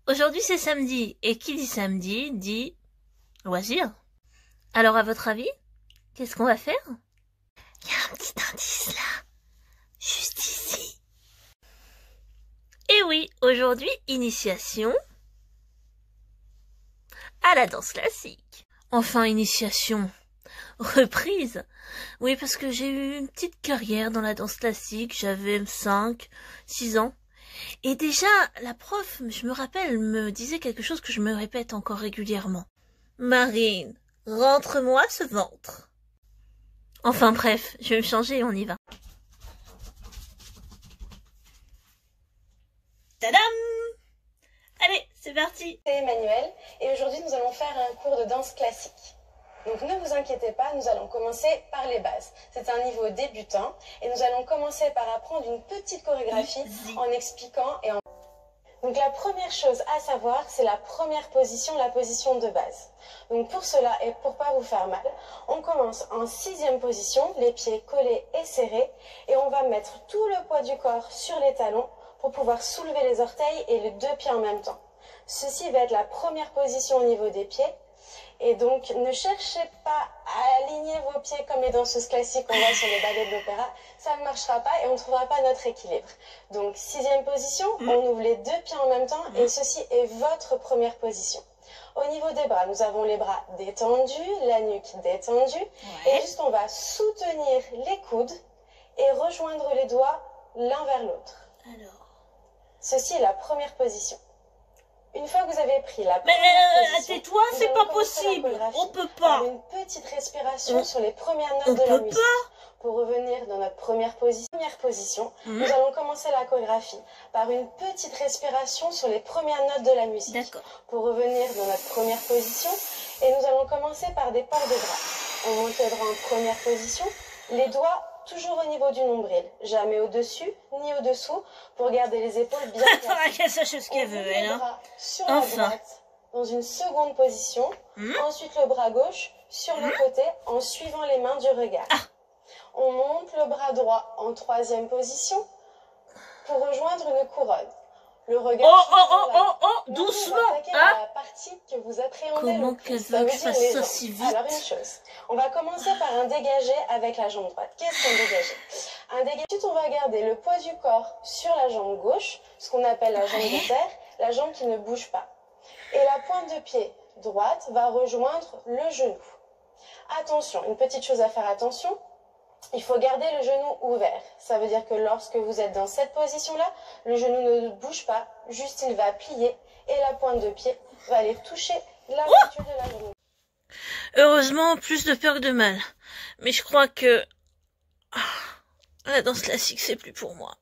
Aujourd'hui c'est samedi, et qui dit samedi dit loisir. Alors à votre avis, qu'est-ce qu'on va faire? Il y a un petit indice là, juste ici. Et oui, aujourd'hui, initiation à la danse classique. Enfin, initiation, reprise. Oui, parce que j'ai eu une petite carrière dans la danse classique, j'avais 5, 6 ans. Et déjà, la prof, je me rappelle, me disait quelque chose que je me répète encore régulièrement. Marine, rentre-moi ce ventre. Enfin bref, je vais me changer et on y va. Tadam! Allez, c'est parti! C'est Emmanuel et aujourd'hui nous allons faire un cours de danse classique. Donc ne vous inquiétez pas, nous allons commencer par les bases. C'est un niveau débutant et nous allons commencer par apprendre une petite chorégraphie en expliquant et en... Donc la première chose à savoir, c'est la première position, la position de base. Donc pour cela et pour pas vous faire mal, on commence en 6e position, les pieds collés et serrés et on va mettre tout le poids du corps sur les talons pour pouvoir soulever les orteils et les 2 pieds en même temps. Ceci va être la première position au niveau des pieds. Et donc, ne cherchez pas à aligner vos pieds comme les danseuses classiques qu'on voit sur les ballets de l'opéra. Ça ne marchera pas et on ne trouvera pas notre équilibre. Donc, 6e position, on ouvre les 2 pieds en même temps et ceci est votre première position. Au niveau des bras, nous avons les bras détendus, la nuque détendue. Et juste, on va soutenir les coudes et rejoindre les doigts l'un vers l'autre. Alors, ceci est la première position. Une fois que vous avez pris la première position, tais-toi, c'est pas possible. On peut pas. Une petite respiration sur les premières notes de la musique. Pour revenir dans notre première position, nous allons commencer la chorégraphie par une petite respiration sur les premières notes de la musique. D'accord. Pour revenir dans notre première position, et nous allons commencer par des ports de bras. On monte les bras en première position, les doigts toujours au niveau du nombril, jamais au-dessus ni au-dessous, pour garder les épaules bien placées. Qu'elle sache ce qu'elle veut, elle, hein. Sur la droite, dans une seconde position, ensuite le bras gauche sur le côté, en suivant les mains du regard. On monte le bras droit en 3e position, pour rejoindre une couronne. Le regard doucement, hein? La partie que vous appréhendez comment le plus, qu'elle veut que je fasse ça si vite? Alors une chose, on va commencer par un dégagé avec la jambe droite. Qu'est-ce qu'un dégagé? Un dégagé, ensuite on va garder le poids du corps sur la jambe gauche, ce qu'on appelle la jambe de terre, la jambe qui ne bouge pas. Et la pointe de pied droite va rejoindre le genou. Attention, une petite chose à faire attention, il faut garder le genou ouvert. Ça veut dire que lorsque vous êtes dans cette position-là, le genou ne bouge pas, juste il va plier et la pointe de pied va aller toucher la pointure de la jambe. Heureusement, plus de peur que de mal. Mais je crois que la danse classique, c'est plus pour moi.